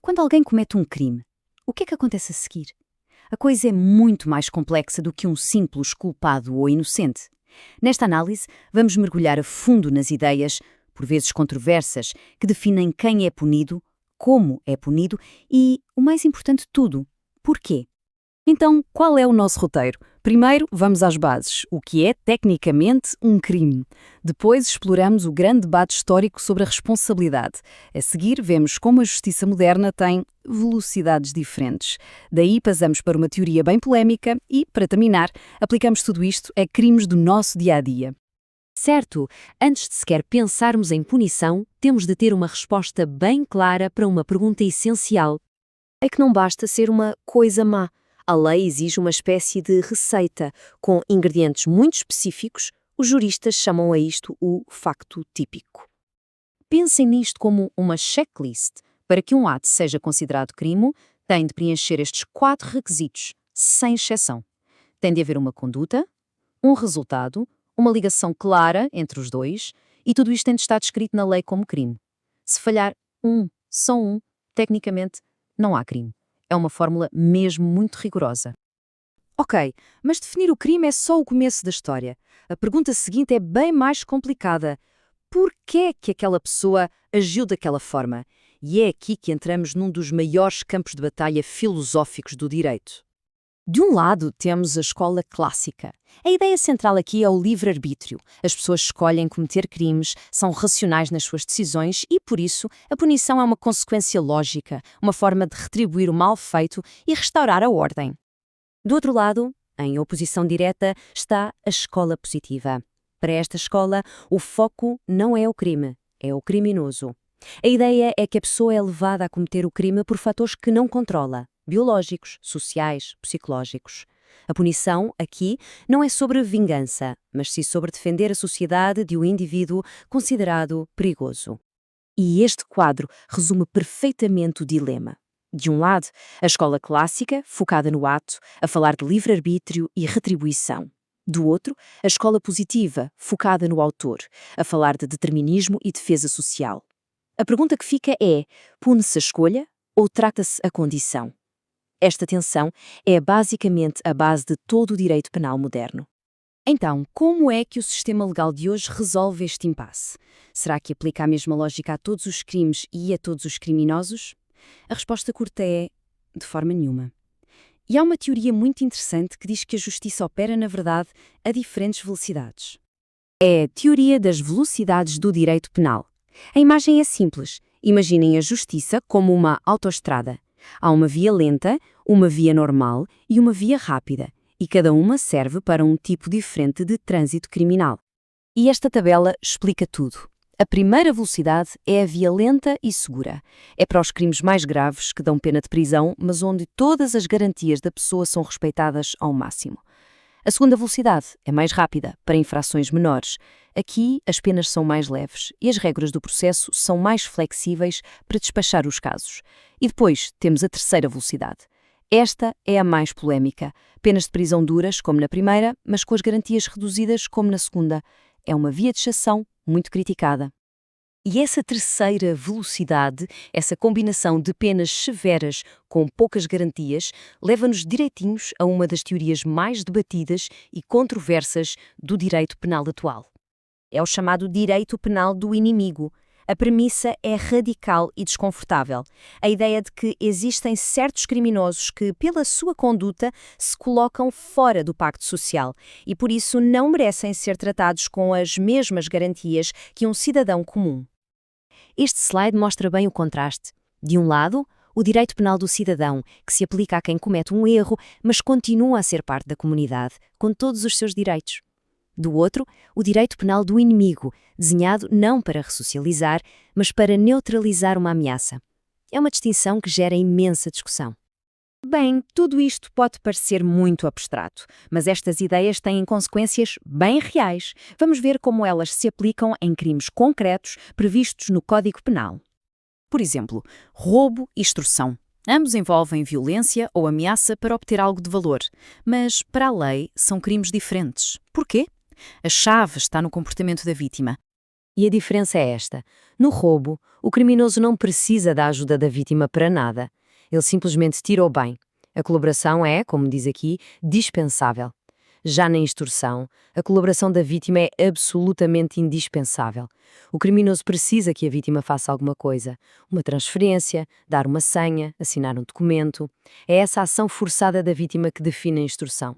Quando alguém comete um crime, o que é que acontece a seguir? A coisa é muito mais complexa do que um simples culpado ou inocente. Nesta análise, vamos mergulhar a fundo nas ideias, por vezes controversas, que definem quem é punido, como é punido e, o mais importante de tudo, porquê. Então, qual é o nosso roteiro? Primeiro, vamos às bases, o que é, tecnicamente, um crime. Depois, exploramos o grande debate histórico sobre a responsabilidade. A seguir, vemos como a justiça moderna tem velocidades diferentes. Daí, passamos para uma teoria bem polémica e, para terminar, aplicamos tudo isto a crimes do nosso dia-a-dia. Certo, antes de sequer pensarmos em punição, temos de ter uma resposta bem clara para uma pergunta essencial. É que não basta ser uma coisa má. A lei exige uma espécie de receita, com ingredientes muito específicos. Os juristas chamam a isto o facto típico. Pensem nisto como uma checklist. Para que um ato seja considerado crime, tem de preencher estes 4 requisitos, sem exceção. Tem de haver uma conduta, um resultado, uma ligação clara entre os dois, e tudo isto tem de estar descrito na lei como crime. Se falhar só um, tecnicamente, não há crime. É uma fórmula mesmo muito rigorosa. Ok, mas definir o crime é só o começo da história. A pergunta seguinte é bem mais complicada. Por que aquela pessoa agiu daquela forma? E é aqui que entramos num dos maiores campos de batalha filosóficos do direito. De um lado, temos a escola clássica. A ideia central aqui é o livre-arbítrio. As pessoas escolhem cometer crimes, são racionais nas suas decisões e, por isso, a punição é uma consequência lógica, uma forma de retribuir o mal feito e restaurar a ordem. Do outro lado, em oposição direta, está a escola positiva. Para esta escola, o foco não é o crime, é o criminoso. A ideia é que a pessoa é levada a cometer o crime por fatores que não controla. Biológicos, sociais, psicológicos. A punição, aqui, não é sobre vingança, mas sim sobre defender a sociedade de um indivíduo considerado perigoso. E este quadro resume perfeitamente o dilema. De um lado, a escola clássica, focada no ato, a falar de livre-arbítrio e retribuição. Do outro, a escola positiva, focada no autor, a falar de determinismo e defesa social. A pergunta que fica é: pune-se a escolha ou trata-se a condição? Esta tensão é basicamente a base de todo o direito penal moderno. Então, como é que o sistema legal de hoje resolve este impasse? Será que aplica a mesma lógica a todos os crimes e a todos os criminosos? A resposta curta é: de forma nenhuma. E há uma teoria muito interessante que diz que a justiça opera, na verdade, a diferentes velocidades. É a teoria das velocidades do direito penal. A imagem é simples. Imaginem a justiça como uma autoestrada. Há uma via lenta, uma via normal e uma via rápida, e cada uma serve para um tipo diferente de trânsito criminal. E esta tabela explica tudo. A primeira velocidade é a via lenta e segura. É para os crimes mais graves que dão pena de prisão, mas onde todas as garantias da pessoa são respeitadas ao máximo. A segunda velocidade é mais rápida, para infrações menores. Aqui, as penas são mais leves e as regras do processo são mais flexíveis para despachar os casos. E depois temos a terceira velocidade. Esta é a mais polémica. Penas de prisão duras, como na primeira, mas com as garantias reduzidas, como na segunda. É uma via de exceção muito criticada. E essa terceira velocidade, essa combinação de penas severas com poucas garantias, leva-nos direitinhos a uma das teorias mais debatidas e controversas do direito penal atual. É o chamado direito penal do inimigo. A premissa é radical e desconfortável. A ideia de que existem certos criminosos que, pela sua conduta, se colocam fora do pacto social e, por isso, não merecem ser tratados com as mesmas garantias que um cidadão comum. Este slide mostra bem o contraste. De um lado, o direito penal do cidadão, que se aplica a quem comete um erro, mas continua a ser parte da comunidade, com todos os seus direitos. Do outro, o direito penal do inimigo, desenhado não para ressocializar, mas para neutralizar uma ameaça. É uma distinção que gera imensa discussão. Bem, tudo isto pode parecer muito abstrato, mas estas ideias têm consequências bem reais. Vamos ver como elas se aplicam em crimes concretos previstos no Código Penal. Por exemplo, roubo e extorsão. Ambos envolvem violência ou ameaça para obter algo de valor, mas, para a lei, são crimes diferentes. Porquê? A chave está no comportamento da vítima. E a diferença é esta. No roubo, o criminoso não precisa da ajuda da vítima para nada. Ele simplesmente tira o bem. A colaboração é, como diz aqui, dispensável. Já na extorsão, a colaboração da vítima é absolutamente indispensável. O criminoso precisa que a vítima faça alguma coisa. Uma transferência, dar uma senha, assinar um documento. É essa ação forçada da vítima que define a extorsão.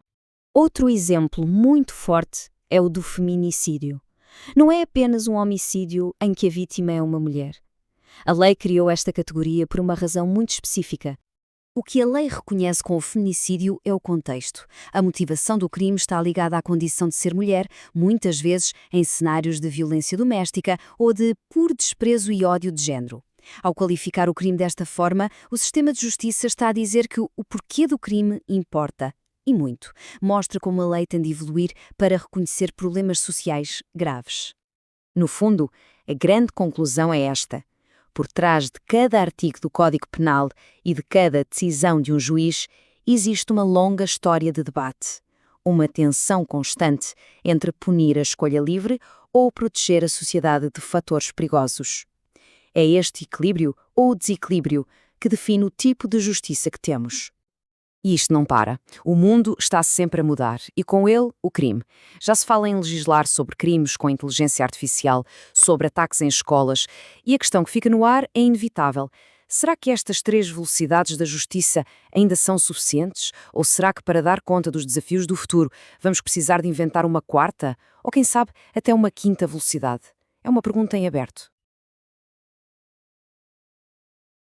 Outro exemplo muito forte é o do feminicídio. Não é apenas um homicídio em que a vítima é uma mulher. A lei criou esta categoria por uma razão muito específica. O que a lei reconhece com o feminicídio é o contexto. A motivação do crime está ligada à condição de ser mulher, muitas vezes em cenários de violência doméstica ou de puro desprezo e ódio de género. Ao qualificar o crime desta forma, o sistema de justiça está a dizer que o porquê do crime importa. E muito. Mostra como a lei tem de evoluir para reconhecer problemas sociais graves. No fundo, a grande conclusão é esta. Por trás de cada artigo do Código Penal e de cada decisão de um juiz, existe uma longa história de debate. Uma tensão constante entre punir a escolha livre ou proteger a sociedade de fatores perigosos. É este equilíbrio ou desequilíbrio que define o tipo de justiça que temos. E isto não para. O mundo está sempre a mudar e com ele o crime. Já se fala em legislar sobre crimes com inteligência artificial, sobre ataques em escolas e a questão que fica no ar é inevitável. Será que estas 3 velocidades da justiça ainda são suficientes? Ou será que para dar conta dos desafios do futuro vamos precisar de inventar uma 4ª? Ou quem sabe até uma 5ª velocidade? É uma pergunta em aberto.